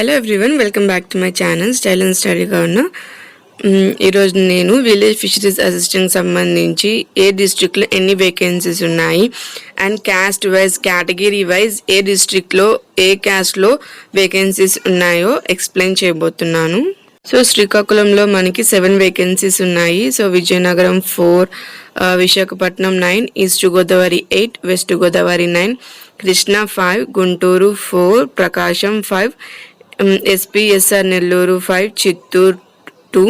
Hello everyone, welcome back to my channel style and స్టడీగా ఉన్న ఈరోజు నేను విలేజ్ ఫిషరీస్ అసిస్టెంట్ సంబంధించి ఏ డిస్ట్రిక్ట్లో ఎన్ని వేకెన్సీస్ ఉన్నాయి and caste wise category wise ఏ డిస్ట్రిక్ట్లో ఏ క్యాస్ట్లో వేకెన్సీస్ ఉన్నాయో ఎక్స్ప్లెయిన్ చేయబోతున్నాను. సో శ్రీకాకుళంలో మనకి 7 వేకెన్సీస్ ఉన్నాయి. So Vizianagaram 4, Visakhapatnam 9, east Godavari 8, west Godavari 9, Krishna 5, Guntur 4, Prakasam 5, SPSR Nellore 5, Chittoor 2,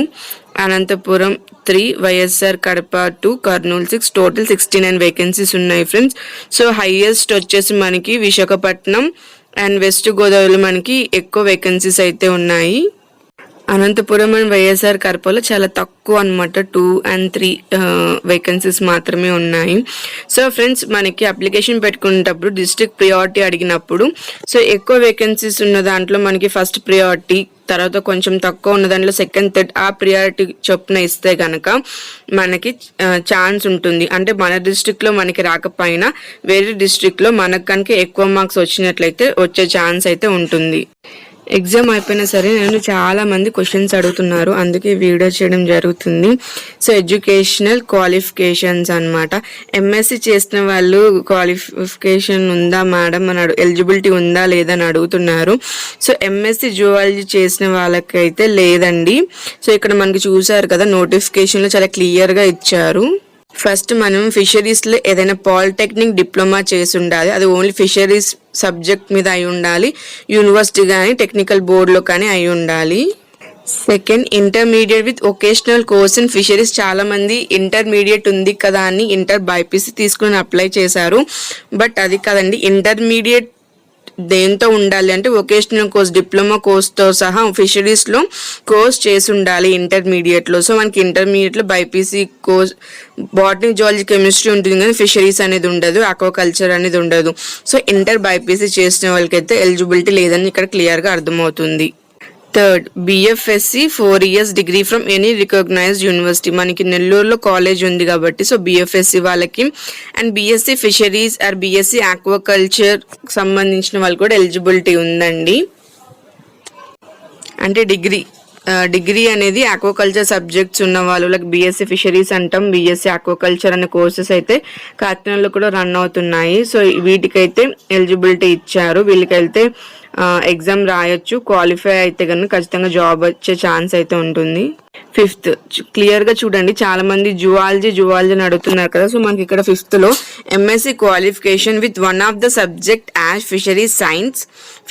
Anantapur 3, YSR Kadapa 2, Kurnool 6, total 69 vacancies ఉన్నాయి ఫ్రెండ్స్. సో హైయెస్ట్ వచ్చేసి మనకి విశాఖపట్నం అండ్ వెస్ట్ గోదావరిలో మనకి ఎక్కువ వేకెన్సీస్ అయితే ఉన్నాయి. అనంతపురం అండ్ వైఎస్ఆర్ కడపలో చాలా తక్కువ అనమాట, 2 and 3 వేకెన్సీస్ మాత్రమే ఉన్నాయి. సో ఫ్రెండ్స్, మనకి అప్లికేషన్ పెట్టుకునేటప్పుడు డిస్ట్రిక్ట్ ప్రియారిటీ అడిగినప్పుడు సో ఎక్కువ వేకెన్సీస్ ఉన్న దాంట్లో మనకి ఫస్ట్ ప్రియారిటీ, తర్వాత కొంచెం తక్కువ ఉన్న దాంట్లో సెకండ్, థర్డ్ ఆ ప్రియారిటీ చొప్పున ఇస్తే కనుక మనకి ఛాన్స్ ఉంటుంది. అంటే మన డిస్ట్రిక్ట్లో మనకి రాకపోయినా వేరే డిస్ట్రిక్ట్లో మనకు కనుక ఎక్కువ మార్క్స్ వచ్చినట్లయితే వచ్చే ఛాన్స్ అయితే ఉంటుంది. ఎగ్జామ్ అయిపోయినా సరే నేను చాలా మంది క్వశ్చన్స్ అడుగుతున్నారు, అందుకే వీడియో చేయడం జరుగుతుంది. సో ఎడ్యుకేషనల్ క్వాలిఫికేషన్స్ అనమాట. ఎంఎస్సి చేసిన వాళ్ళు క్వాలిఫికేషన్ ఉందా మేడం అని ఎలిజిబిలిటీ ఉందా లేదా అని అడుగుతున్నారు. సో ఎంఎస్సి జువాలజీ చేసిన వాళ్ళకైతే లేదండి. సో ఇక్కడ మనకి చూసారు కదా, నోటిఫికేషన్లో చాలా క్లియర్గా ఇచ్చారు. ఫస్ట్ మనం ఫిషరీస్లో ఏదైనా పాలిటెక్నిక్ డిప్లొమా చేసి ఉండాలి, అది ఓన్లీ ఫిషరీస్ సబ్జెక్ట్ మీద అయి ఉండాలి, యూనివర్సిటీ కానీ టెక్నికల్ బోర్డులో కానీ అయి ఉండాలి. Second, intermediate with vocational course in fisheries. చాలా మంది ఇంటర్మీడియట్ ఉంది కదా అని ఇంటర్ బైపీసీ తీసుకుని అప్లై చేశారు, బట్ అది కాదండి. ఇంటర్మీడియట్ దేంతో ఉండాలి అంటే వొకేషనల్ కోర్స్, డిప్లొమా కోర్స్తో సహా ఫిషరీస్లో కోర్స్ చేసి ఉండాలి ఇంటర్మీడియట్లో. సో మనకి ఇంటర్మీడియట్లో BiPC course botany, zoology, chemistry ఉంటుంది కానీ ఫిషరీస్ అనేది ఉండదు, ఆక్వాకల్చర్ అనేది ఉండదు. సో ఇంటర్ బైపీసీ చేసిన వాళ్ళకైతే ఎలిజిబిలిటీ లేదని ఇక్కడ క్లియర్గా అర్థమవుతుంది. Third, BFSc 4 years degree from any recognised university. మనకి నెల్లూరులో కాలేజ్ ఉంది కాబట్టి సో బిఎఫ్ఎస్సి వాళ్ళకి and BSc fisheries or BSc aquaculture సంబంధించిన వాళ్ళు కూడా ఎలిజిబిలిటీ ఉందండి. అంటే డిగ్రీ అనేది ఆక్వాకల్చర్ సబ్జెక్ట్స్ ఉన్న వాళ్ళు, లైక్ బిఎస్సి ఫిషరీస్ అంటాం, బిఎస్సి ఆక్వాకల్చర్ అనే కోర్సెస్ అయితే కాకినాడలో కూడా రన్ అవుతున్నాయి. సో వీటికైతే ఎలిజిబిలిటీ ఇచ్చారు. వీళ్ళకైతే ఎగ్జామ్ రాయొచ్చు, క్వాలిఫై అయితే కనుక ఖచ్చితంగా జాబ్ వచ్చే ఛాన్స్ అయితే ఉంటుంది. ఫిఫ్త్, క్లియర్గా చూడండి, చాలా మంది జువాలజీ అని అడుగుతున్నారు కదా. సో మనకి ఇక్కడ 5th లో MSc qualification with one of the subject as fishery science,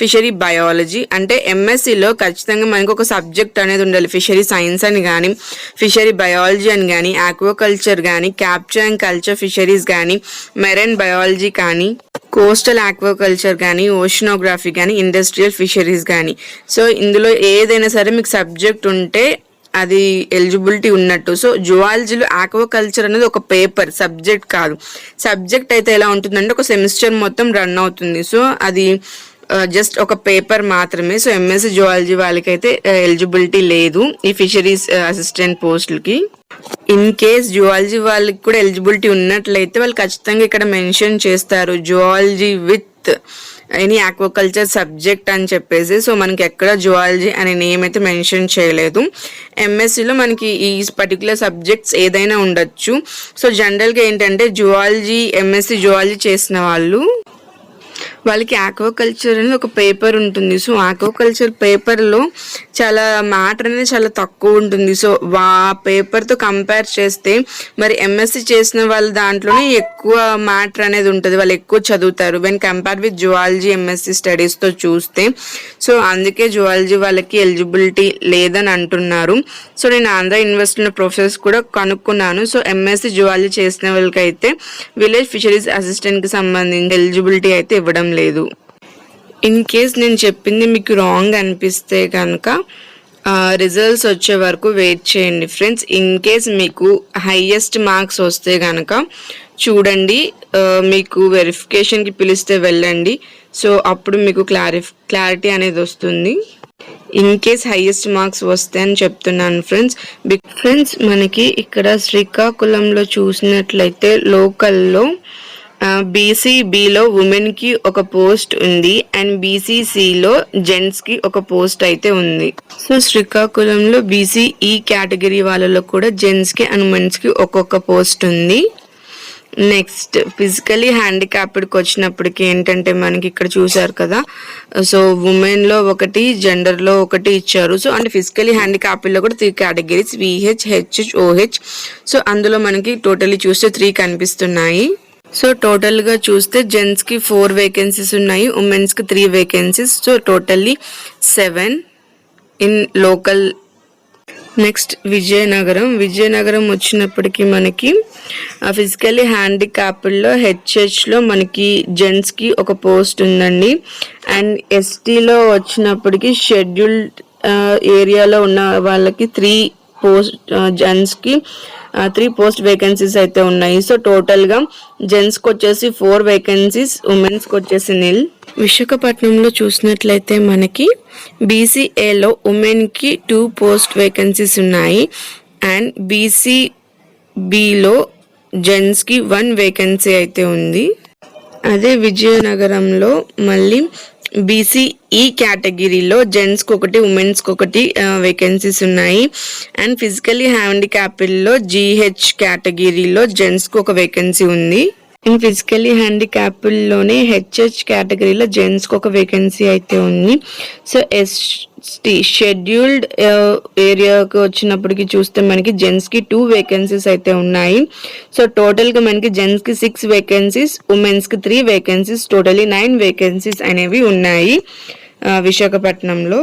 fishery biology. అంటే ఎంఎస్సిలో ఖచ్చితంగా మనకు ఒక సబ్జెక్ట్ అనేది ఉండాలి. ఫిషరీ సైన్స్ అని కానీ, ఫిషరీ బయాలజీ అని కానీ, ఆక్వాకల్చర్ కానీ, క్యాప్చర్ అండ్ కల్చర్ ఫిషరీస్ కానీ, మెరైన్ బయాలజీ కానీ, కోస్టల్ ఆక్వాకల్చర్ కానీ, ఓషనోగ్రఫీ కానీ, ఇండస్ట్రియల్ ఫిషరీస్ కానీ. సో ఇందులో ఏదైనా సరే మీకు సబ్జెక్ట్ ఉంటే అది ఎలిజిబిలిటీ ఉన్నట్టు. సో జువాలజీలో ఆక్వాకల్చర్ అనేది ఒక పేపర్, సబ్జెక్ట్ కాదు. సబ్జెక్ట్ అయితే ఎలా ఉంటుందంటే ఒక సెమిస్టర్ మొత్తం రన్ అవుతుంది. సో అది జస్ట్ ఒక పేపర్ మాత్రమే. సో ఎంఎస్సి జువాలజీ వాళ్ళకైతే ఎలిజిబిలిటీ లేదు ఈ ఫిషరీస్ అసిస్టెంట్ పోస్టులకి. ఇన్ కేస్ జువాలజీ వాళ్ళకి కూడా ఎలిజిబిలిటీ ఉన్నట్లయితే వాళ్ళు ఖచ్చితంగా ఇక్కడ మెన్షన్ చేస్తారు zoology with any aquaculture subject అని చెప్పేసి. సో మనకి ఎక్కడ జువాలజీ అనే నేమ్ అయితే మెన్షన్ చేయలేదు. ఎంఎస్సిలో మనకి ఈ పర్టికులర్ సబ్జెక్ట్స్ ఏదైనా ఉండొచ్చు. సో జనరల్గా ఏంటంటే జువాలజీ, ఎంఎస్సి జువాలజీ చేసిన వాళ్ళకి ఆక్వాకల్చర్ అనేది ఒక పేపర్ ఉంటుంది. సో ఆక్వాకల్చర్ పేపర్లో చాలా మ్యాటర్ అనేది చాలా తక్కువ ఉంటుంది. సో ఆ పేపర్తో కంపేర్ చేస్తే మరి ఎంఎస్సి చేసిన వాళ్ళ దాంట్లోనే ఎక్కువ మ్యాటర్ అనేది ఉంటుంది, వాళ్ళు ఎక్కువ చదువుతారు when compare with zoology MSc స్టడీస్తో చూస్తే. సో అందుకే జువాలజీ వాళ్ళకి ఎలిజిబిలిటీ లేదని అంటున్నారు. సో నేను ఆంధ్ర యూనివర్సిటీలో ప్రొఫెసర్స్ కూడా కనుక్కున్నాను. సో ఎంఎస్సి జువాలజీ చేసిన వాళ్ళకైతే విలేజ్ ఫిషరీస్ అసిస్టెంట్కి సంబంధించి ఎలిజిబిలిటీ అయితే ఇవ్వడం లేదు. ఇన్ కేస్ నేను చెప్పింది మీకు రాంగ్ అనిపిస్తే కనుక రిజల్ట్స్ వచ్చే వరకు వెయిట్ చేయండి ఫ్రెండ్స్. ఇన్ కేస్ మీకు హైయెస్ట్ మార్క్స్ వస్తే కనుక చూడండి, మీకు వెరిఫికేషన్కి పిలిస్తే వెళ్ళండి. సో అప్పుడు మీకు క్లారిటీ అనేది వస్తుంది. ఇన్ కేస్ హైయెస్ట్ మార్క్స్ వస్తే అని చెప్తున్నాను ఫ్రెండ్స్. మనకి ఇక్కడ శ్రీకాకుళంలో చూసినట్లయితే లోకల్లో బీసీబీలో ఉమెన్కి ఒక పోస్ట్ ఉంది అండ్ బీసీసీలో జెంట్స్కి ఒక పోస్ట్ అయితే ఉంది. సో శ్రీకాకుళంలో బీసీఈ కేటగిరీ వాళ్ళలో కూడా జెంట్స్కి అండ్ ఉమెన్స్కి ఒక్కొక్క పోస్ట్ ఉంది. నెక్స్ట్ ఫిజికలీ హ్యాండిక్యాప్డ్కి వచ్చినప్పటికి ఏంటంటే మనకి ఇక్కడ చూసారు కదా, సో ఉమెన్లో ఒకటి జెండర్లో ఒకటి ఇచ్చారు. సో అంటే ఫిజికలీ హ్యాండిక్యాప్డ్లో కూడా 3 categories VH, HH, OH. So అందులో మనకి టోటలీ చూస్తే 3 కనిపిస్తున్నాయి. సో టోటల్గా చూస్తే జెంట్స్కి 4 వేకెన్సీస్ ఉన్నాయి, ఉమెన్స్కి 3 vacancies. So totally 7 in local. Next Vizianagaram వచ్చినప్పటికీ మనకి ఫిజికలీ హ్యాండిక్యాప్డ్లో HHలో మనకి జెంట్స్కి ఒక పోస్ట్ ఉందండి. అండ్ STలో వచ్చినప్పటికీ షెడ్యూల్డ్ ఏరియాలో ఉన్న వాళ్ళకి 3 పోస్ట్, జెంట్స్కి 3 పోస్ట్ వేకెన్సీస్ అయితే ఉన్నాయి. సో టోటల్గా జెంట్స్కి వచ్చేసి 4 వేకెన్సీస్, ఉమెన్స్కి వచ్చేసి 0. విశాఖపట్నంలో చూసినట్లయితే మనకి BCAలో ఉమెన్కి 2 పోస్ట్ వేకెన్సీస్ ఉన్నాయి అండ్ BCBలో జెంట్స్కి 1 వేకెన్సీ అయితే ఉంది. అదే విజయనగరంలో మళ్ళీ BCE కేటగిరీలో జెంట్స్కి 1, ఉమెన్స్కి 1 వేకెన్సీస్ ఉన్నాయి అండ్ ఫిజికలీ హ్యాండిక్యాప్డ్లో GH కేటగిరీలో జెంట్స్కి 1 వేకెన్సీ ఉంది. అండ్ ఫిజికలీ హ్యాండిక్యాప్డ్లోనే HH కేటగిరీలో జెంట్స్కి 1 వేకెన్సీ అయితే ఉంది. సో ST షెడ్యూల్డ్ ఏరియాకి వచ్చినప్పటికి చూస్తే మనకి జెంట్స్కి 2 వేకెన్సీస్ అయితే ఉన్నాయి. సో టోటల్గా మనకి జెంట్స్కి 6 వేకెన్సీస్, ఉమెన్స్కి 3 వేకెన్సీస్, టోటలీ 9 వేకెన్సీస్ అనేవి ఉన్నాయి విశాఖపట్నంలో.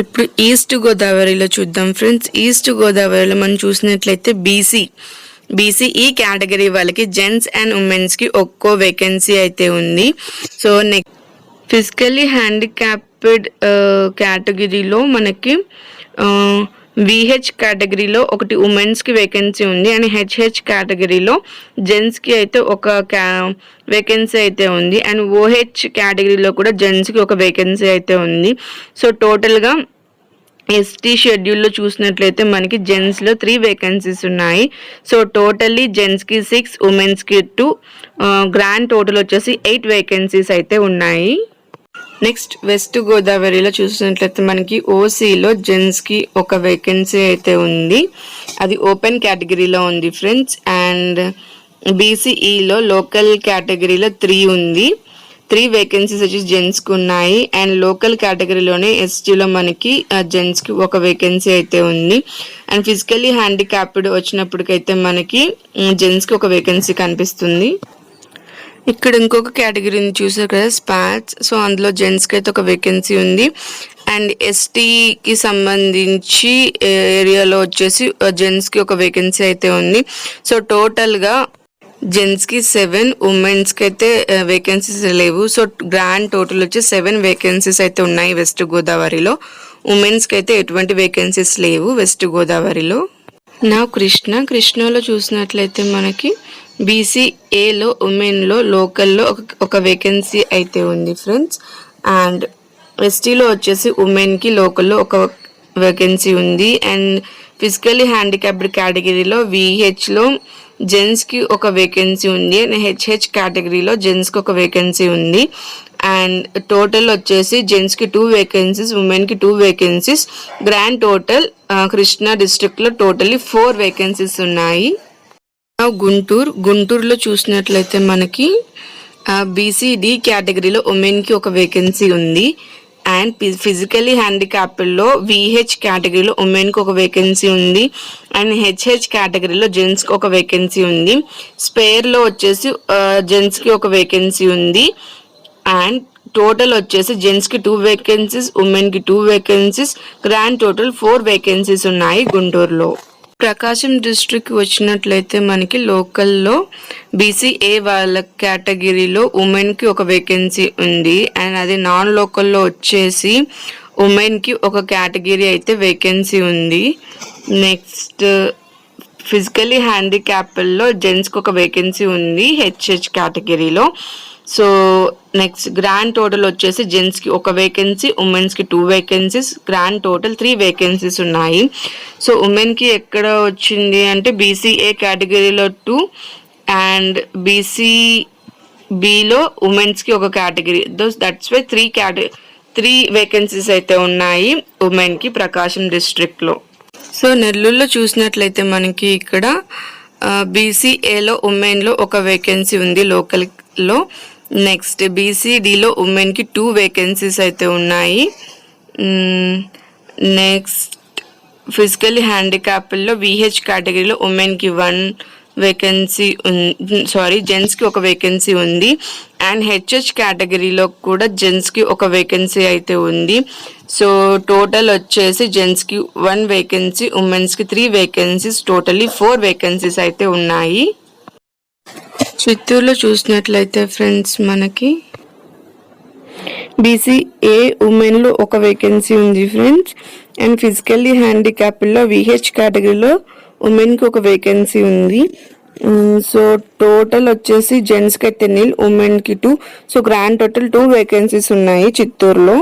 ఇప్పుడు ఈస్ట్ గోదావరిలో చూద్దాం ఫ్రెండ్స్. ఈస్ట్ గోదావరిలో మనం చూసినట్లయితే BCE కేటగిరీ వాళ్ళకి జెంట్స్ అండ్ ఉమెన్స్కి ఒక్కో వేకెన్సీ అయితే ఉంది. సో నెక్స్ట్ ఫిజికల్లీ హ్యాండిక్యాప్డ్ కేటగిరీలో మనకి VH కేటగిరీలో 1 ఉమెన్స్కి వేకెన్సీ ఉంది అండ్ HH కేటగిరీలో జెంట్స్కి అయితే ఒక వేకెన్సీ అయితే ఉంది అండ్ OH కేటగిరీలో కూడా జెంట్స్కి 1 వేకెన్సీ అయితే ఉంది. సో టోటల్గా ST షెడ్యూల్లో చూసినట్లయితే మనకి జెంట్స్లో 3 వేకెన్సీస్ ఉన్నాయి. సో టోటల్లీ జెంట్స్కి 6, ఉమెన్స్కి 2, గ్రాండ్ టోటల్ వచ్చేసి 8 వేకెన్సీస్ అయితే ఉన్నాయి. నెక్స్ట్ వెస్ట్ గోదావరిలో చూసినట్లయితే మనకి OCలో జెంట్స్కి 1 వేకెన్సీ అయితే ఉంది, అది ఓపెన్ కేటగిరీలో ఉంది ఫ్రెండ్స్. అండ్ BCEలో లోకల్ కేటగిరీలో 3 ఉంది, 3 వేకెన్సీస్ వచ్చి జెంట్స్కి ఉన్నాయి అండ్ లోకల్ కేటగిరీలోనే STలో మనకి జెంట్స్కి 1 వేకెన్సీ అయితే ఉంది. అండ్ ఫిజికల్లీ హ్యాండిక్యాప్డ్ వచ్చినప్పటికైతే మనకి జెంట్స్కి 1 వేకెన్సీ కనిపిస్తుంది. ఇక్కడ ఇంకొక కేటగిరీని చూసారు కదా, స్పాట్స్. సో అందులో జెంట్స్కి అయితే 1 వేకెన్సీ ఉంది అండ్ STకి సంబంధించి ఏరియాలో వచ్చేసి జెంట్స్కి 1 వేకెన్సీ అయితే ఉంది. సో టోటల్గా జెంట్స్కి 7, ఉమెన్స్కి అయితే వేకెన్సీస్ లేవు. సో గ్రాండ్ టోటల్ వచ్చి 7 వేకెన్సీస్ అయితే ఉన్నాయి వెస్ట్ గోదావరిలో. ఉమెన్స్కి అయితే ఎటువంటి వేకెన్సీస్ లేవు వెస్ట్ గోదావరిలో. నా కృష్ణలో చూసినట్లయితే మనకి BCAలో ఉమెన్లో లోకల్లో 1 వేకెన్సీ అయితే ఉంది ఫ్రెండ్స్. అండ్ STలో వచ్చేసి ఉమెన్కి లోకల్లో 1 వేకెన్సీ ఉంది అండ్ ఫిజికల్లీ హ్యాండిక్యాప్డ్ కేటగిరీలో VHలో జెంట్స్కి 1 వేకెన్సీ ఉంది అండ్ HH కేటగిరీలో జెంట్స్కి 1 వేకెన్సీ ఉంది. అండ్ టోటల్ వచ్చేసి జెంట్స్కి 2 వేకెన్సీస్, ఉమెన్కి 2 వేకెన్సీస్, గ్రాండ్ టోటల్ కృష్ణా డిస్ట్రిక్ట్లో టోటల్లీ 4 వేకెన్సీస్ ఉన్నాయి. గుంటూరులో చూసినట్లయితే మనకి BCD కేటగిరీలో ఉమెన్కి 1 వేకెన్సీ ఉంది అండ్ ఫిజికల్లీ హ్యాండిక్యాప్డ్లో VH కేటగిరీలో ఉమెన్కి 1 వేకెన్సీ ఉంది అండ్ HH కేటగిరీలో జెంట్స్కి 1 వేకెన్సీ ఉంది. స్పేర్లో వచ్చేసి జెంట్స్కి 1 వేకెన్సీ ఉంది అండ్ టోటల్ వచ్చేసి జెంట్స్కి 2 వేకెన్సీస్, ఉమెన్కి 2 వేకెన్సీస్, గ్రాండ్ టోటల్ 4 వేకెన్సీస్ ఉన్నాయి గుంటూరులో. ప్రకాశం డిస్ట్రిక్ట్ వచ్చినట్లయితే మనకి లోకల్లో BCA వాళ్ళ కేటగిరీలో ఉమెన్కి 1 వేకెన్సీ ఉంది అండ్ అదే నాన్ లోకల్లో వచ్చేసి ఉమెన్కి 1 కేటగిరీ అయితే వేకెన్సీ ఉంది. నెక్స్ట్ ఫిజికల్లీ హ్యాండిక్యాప్డ్లో జెంట్స్కి 1 వేకెన్సీ ఉంది HH కేటగిరీలో. సో నెక్స్ట్ గ్రాండ్ టోటల్ వచ్చేసి జెంట్స్కి 1 వేకెన్సీ, ఉమెన్స్కి 2 వేకెన్సీస్, గ్రాండ్ టోటల్ 3 వేకెన్సీస్ ఉన్నాయి. సో ఉమెన్కి ఎక్కడ వచ్చింది అంటే BCA కేటగిరీలో 2 అండ్ బిలో ఉమెన్స్కి ఒక category. That's why three vacancies అయితే ఉన్నాయి ఉమెన్కి ప్రకాశం డిస్ట్రిక్ట్లో. సో నెల్లూరులో చూసినట్లయితే మనకి ఇక్కడ బీసీఏలో ఉమెన్లో ఒక వేకెన్సీ ఉంది లోకల్లో. నెక్స్ట్ బీసీడీలో ఉమెన్కి 2 వేకెన్సీస్ అయితే ఉన్నాయి. నెక్స్ట్ ఫిజికల్లీ హ్యాండిక్యాప్లో విహెచ్ కేటగిరీలో ఉమెన్కి 1 వేకెన్సీ జెంట్స్కి ఒక వేకెన్సీ ఉంది. అండ్ హెచ్హెచ్ కేటగిరీలో కూడా జెంట్స్కి ఒక వేకెన్సీ అయితే ఉంది. సో టోటల్ వచ్చేసి జెంట్స్కి 1 వేకెన్సీ, ఉమెన్స్కి 3 వేకెన్సీస్, టోటల్లీ 4 వేకెన్సీస్ అయితే ఉన్నాయి. చిత్తూరులో చూసినట్లయితే ఫ్రెండ్స్ మనకి బీసీఏ ఉమెన్లో ఒక వేకెన్సీ ఉంది ఫ్రెండ్స్. అండ్ ఫిజికల్లీ హ్యాండిక్యాప్లో విహెచ్ కేటగిరీలో ఉమెన్కి ఒక వేకెన్సీ ఉంది. సో టోటల్ వచ్చేసి జెంట్స్కి అయితే 0, ఉమెన్కి 2. సో గ్రాండ్ టోటల్ 2 వేకెన్సీస్ ఉన్నాయి చిత్తూరులో.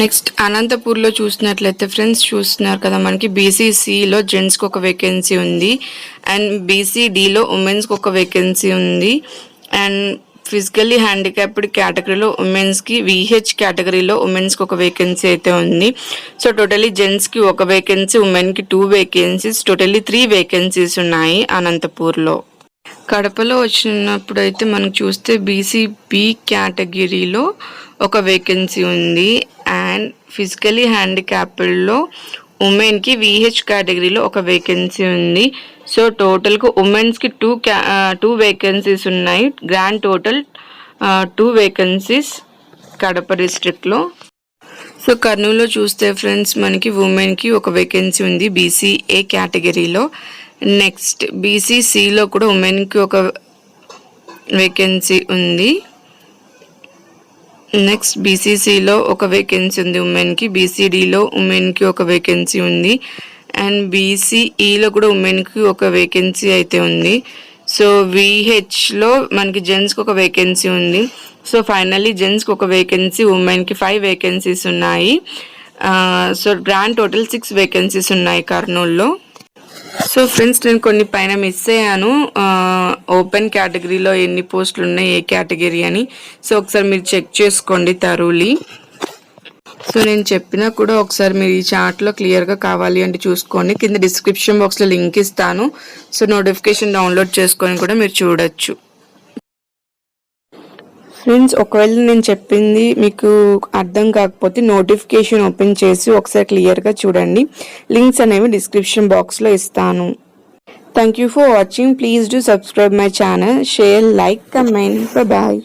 నెక్స్ట్ అనంతపూర్లో చూసినట్లయితే ఫ్రెండ్స్ చూస్తున్నారు కదా మనకి బీసీసీలో జెంట్స్కి ఒక వేకెన్సీ ఉంది. అండ్ బీసీడీలో ఉమెన్స్కి ఒక వేకెన్సీ ఉంది. అండ్ ఫిజికల్లీ హ్యాండిక్యాప్డ్ కేటగిరీలో ఉమెన్స్కి, విహెచ్ కేటగిరీలో ఉమెన్స్కి ఒక వేకెన్సీ అయితే ఉంది. సో టోటలీ జెంట్స్కి ఒక వేకెన్సీ, ఉమెన్కి 2 వేకెన్సీస్, టోటలీ 3 వేకెన్సీస్ ఉన్నాయి అనంతపూర్లో. కడపలో వచ్చినప్పుడు అయితే మనకు చూస్తే బీసీబీ కేటగిరీలో ఒక వేకెన్సీ ఉంది. అండ్ ఫిజికలీ హ్యాండిక్యాప్డ్లో ఉమెన్కి విహెచ్ కేటగిరీలో ఒక వేకెన్సీ ఉంది. సో టోటల్గా ఉమెన్స్కి 2 వేకెన్సీస్ ఉన్నాయి. గ్రాండ్ టోటల్ 2 వేకెన్సీస్ కడప డిస్ట్రిక్ట్లో. సో కర్నూలులో చూస్తే ఫ్రెండ్స్ మనకి ఉమెన్కి ఒక వేకెన్సీ ఉంది బీసీఏ కేటగిరీలో. నెక్స్ట్ బీసీసీలో కూడా ఉమెన్కి ఒక వేకెన్సీ ఉంది. నెక్స్ట్ బీసీసీలో ఒక వేకెన్సీ ఉంది ఉమెన్కి, బీసీడీలో ఉమెన్కి ఒక వేకెన్సీ ఉంది. అండ్ బీసీఈలో కూడా ఉమెన్కి ఒక వేకెన్సీ అయితే ఉంది. సో విహెచ్లో మనకి జెంట్స్కి ఒక వేకెన్సీ ఉంది. సో ఫైనల్లీ జెంట్స్కి ఒక వేకెన్సీ, ఉమెన్కి 5 వేకెన్సీస్ ఉన్నాయి. సో గ్రాండ్ టోటల్ 6 వేకెన్సీస్ ఉన్నాయి కర్నూలులో. సో ఫ్రెండ్స్ నేను కొన్ని పైన మిస్ అయ్యాను, ఓపెన్ కేటగిరీలో ఎన్ని పోస్టులు ఉన్నాయి, ఏ కేటగిరీ అని. సో ఒకసారి మీరు చెక్ చేసుకోండి థరోలీ. సో నేను చెప్పినా కూడా ఒకసారి మీరు ఈ చార్ట్లో క్లియర్గా కావాలి అంటే చూసుకోండి. కింద డిస్క్రిప్షన్ బాక్స్లో లింక్ ఇస్తాను. సో నోటిఫికేషన్ డౌన్లోడ్ చేసుకొని కూడా మీరు చూడొచ్చు. ఫ్రెండ్స్ ఒకవేళ నేను చెప్పింది మీకు అర్థం కాకపోతే నోటిఫికేషన్ ఓపెన్ చేసి ఒకసారి క్లియర్గా చూడండి. లింక్స్ అనేవి డిస్క్రిప్షన్ బాక్స్లో ఇస్తాను. Thank you for watching. Please do subscribe my channel, share, like, comment. Bye.